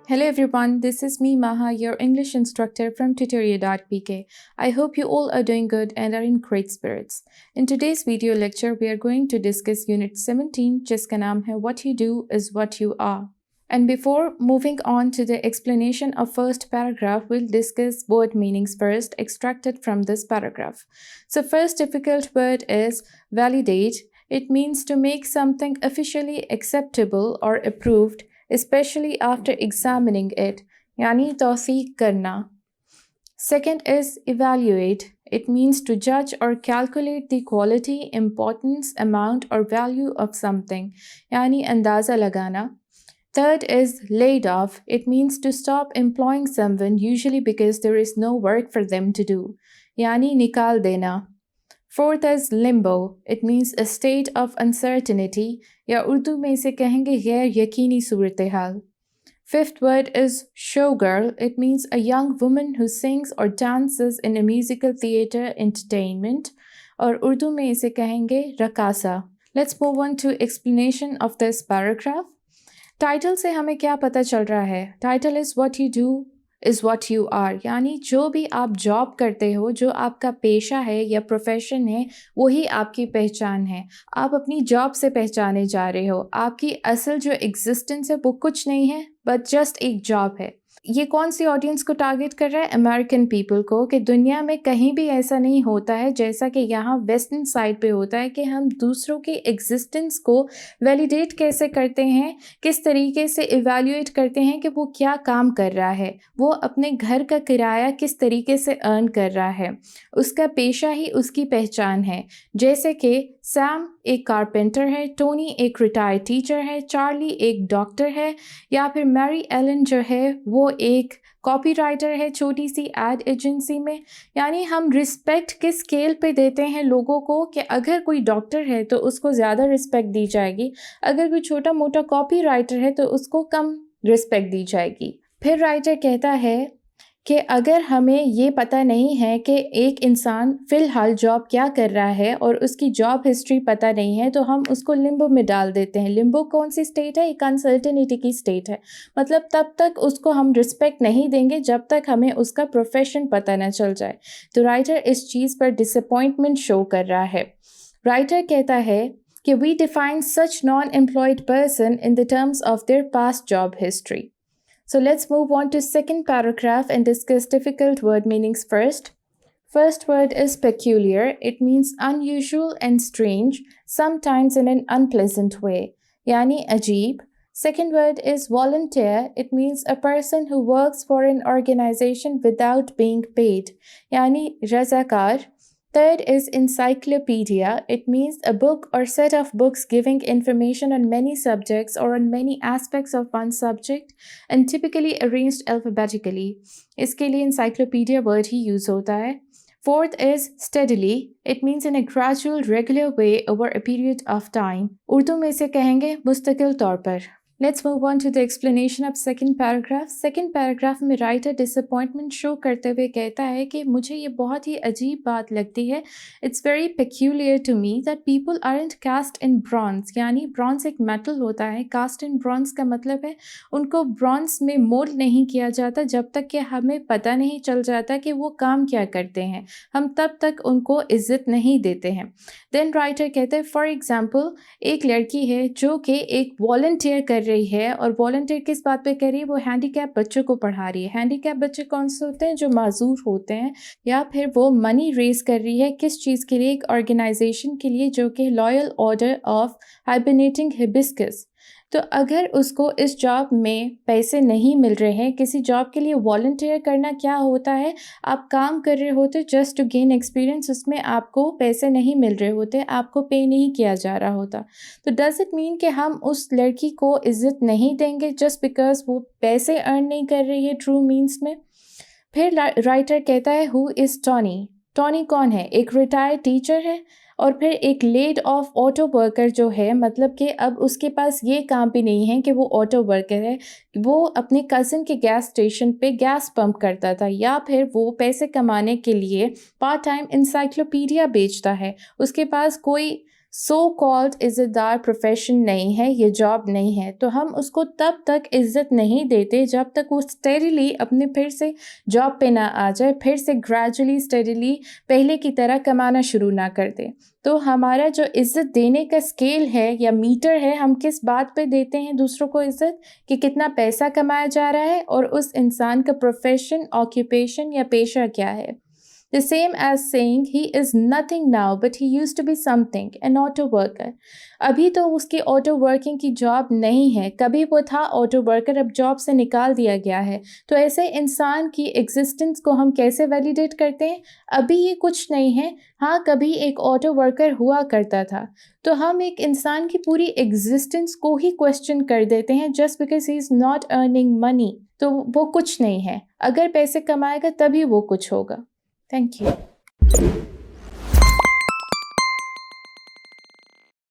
Hello everyone, this is me Maha, your English instructor from tutoria.pk. I hope you all are doing good and are in great spirits. In today's video lecture, we are going to discuss Unit 17, जिसका नाम है What You Do is What You Are. And before moving on to the explanation of first paragraph, we'll discuss word meanings first, extracted from this paragraph. So first difficult word is validate. It means to make something officially acceptable or approved, especially after examining it, यानी तौसीक करना. Second is evaluate. It means to judge or calculate the quality, importance, amount or value of something, यानी अंदाज़ा लगाना. Third is laid off. It means to stop employing someone, usually because there is no work for them to do, यानी निकाल देना. Fourth is limbo. It means a state of uncertainty, या उर्दू में इसे कहेंगे गैर यकीनी सूरत हाल. Fifth word is showgirl. It means a young woman who sings or dances in a musical theater entertainment, और उर्दू में इसे कहेंगे रकासा. Let's move on to explanation of this paragraph. Title से हमें क्या पता चल रहा है? Title is what you do is what you are, यानी जो भी आप जॉब करते हो, जो आपका पेशा है या प्रोफेशन है, वही आपकी पहचान है. आप अपनी जॉब से पहचाने जा रहे हो. आपकी असल जो एग्जिस्टेंस है वो कुछ नहीं है, बट जस्ट एक जॉब है. ये कौन सी ऑडियंस को टारगेट कर रहा है? अमेरिकन पीपल को, कि दुनिया में कहीं भी ऐसा नहीं होता है जैसा कि यहाँ वेस्टर्न साइड पे होता है, कि हम दूसरों की एग्जिस्टेंस को वैलिडेट कैसे करते हैं, किस तरीके से इवैल्यूएट करते हैं कि वो क्या काम कर रहा है, वो अपने घर का किराया किस तरीके से अर्न कर रहा है, उसका पेशा ही उसकी पहचान है. जैसे कि सैम एक कारपेंटर है, टोनी एक रिटायर्ड टीचर है, चार्ली एक डॉक्टर है, या फिर मैरी एलन जो है वो एक कॉपी राइटर है छोटी सी एड एजेंसी में. यानी हम रिस्पेक्ट किस स्केल पे देते हैं लोगों को, कि अगर कोई डॉक्टर है तो उसको ज़्यादा रिस्पेक्ट दी जाएगी, अगर कोई छोटा मोटा कॉपी राइटर है तो उसको कम रिस्पेक्ट दी जाएगी. फिर राइटर कहता है कि अगर हमें ये पता नहीं है कि एक इंसान फ़िलहाल जॉब क्या कर रहा है और उसकी जॉब हिस्ट्री पता नहीं है, तो हम उसको लिम्बो में डाल देते हैं. लिम्बो कौन सी स्टेट है? एक अनसर्टेनिटी की स्टेट है. मतलब तब तक उसको हम रिस्पेक्ट नहीं देंगे जब तक हमें उसका प्रोफेशन पता ना चल जाए. तो राइटर इस चीज़ पर डिसअपॉइंटमेंट शो कर रहा है. राइटर कहता है कि we define such non employed person in the terms of their past job history. So let's move on to second paragraph and discuss difficult word meanings first. First word is peculiar. It means unusual and strange, sometimes in an unpleasant way, yani ajeeb. Second word is volunteer. It means a person who works for an organization without being paid, yani razakar. Third is encyclopedia. It means a book or set of books giving information on many subjects or on many aspects of one subject and typically arranged alphabetically. इसके लिए encyclopedia word ही use होता है. Fourth is steadily. It means in a gradual, regular way over a period of time. Urdu में इसे कहेंगे मुस्तकिल तौर पर. Let's move on to the explanation of second paragraph. Second paragraph में writer disappointment show करते हुए कहता है कि मुझे ये बहुत ही अजीब बात लगती है. It's very peculiar to me that people aren't cast in bronze. यानी bronze एक metal होता है. cast in bronze का मतलब है उनको bronze में मोल्ड नहीं किया जाता जब तक कि हमें पता नहीं चल जाता कि वो काम क्या करते हैं. हम तब तक उनको इज्जत नहीं देते हैं. Then writer कहते हैं for example, एक लड़की है जो कि एक volunteer कर रही है, और वॉलंटियर किस बात पे कर रही है? वो हैंडीकैप बच्चों को पढ़ा रही है. हैंडीकैप बच्चे कौन से होते हैं? जो माजूर होते हैं. या फिर वो मनी रेज कर रही है किस चीज़ के लिए? एक ऑर्गेनाइजेशन के लिए जो कि loyal order of hibernating hibiscus. तो अगर उसको इस जॉब में पैसे नहीं मिल रहे हैं, किसी जॉब के लिए वॉलंटियर करना क्या होता है? आप काम कर रहे होते जस्ट टू गेन एक्सपीरियंस, उसमें आपको पैसे नहीं मिल रहे होते, आपको पे नहीं किया जा रहा होता. तो डज इट मीन कि हम उस लड़की को इज्जत नहीं देंगे जस्ट बिकॉज वो पैसे अर्न नहीं कर रही है ट्रू मीन्स में? फिर राइटर कहता है हु इज़ टॉनी. टॉनी कौन है? एक रिटायर्ड टीचर है. और फिर एक लेड ऑफ ऑटो वर्कर जो है, मतलब कि अब उसके पास ये काम भी नहीं है कि वो ऑटो वर्कर है, वो अपने कज़न के गैस स्टेशन पे गैस पंप करता था, या फिर वो पैसे कमाने के लिए पार्ट टाइम इंसाइक्लोपीडिया बेचता है. उसके पास कोई सो कॉल्ड इज़्ज़तदार प्रोफेशन नहीं है, ये जॉब नहीं है, तो हम उसको तब तक इज़्ज़त नहीं देते जब तक वो स्टेडीली अपने फिर से जॉब पे ना आ जाए, फिर से ग्रेजुअली स्टेडीली पहले की तरह कमाना शुरू ना कर दे। तो हमारा जो इज़्ज़त देने का स्केल है या मीटर है, हम किस बात पे देते हैं दूसरों को इज़्ज़त, कि कितना पैसा कमाया जा रहा है और उस इंसान का प्रोफेशन, ऑक्यूपेशन या पेशा क्या है। The same as saying he is nothing now but he used to be something, an auto worker. अभी तो उसकी ऑटो वर्किंग की जॉब नहीं है, कभी वो था ऑटो वर्कर, अब जॉब से निकाल दिया गया है। तो ऐसे इंसान की एग्जिस्टेंस को हम कैसे वैलिडेट करते हैं? अभी ये कुछ नहीं है, हाँ कभी एक ऑटो वर्कर हुआ करता था। तो हम एक इंसान की पूरी एग्जिस्टेंस को ही क्वेश्चन कर देते हैं just because he is not earning money. तो वो कुछ नहीं है, अगर पैसे कमाएगा तभी वो कुछ होगा। Thank you.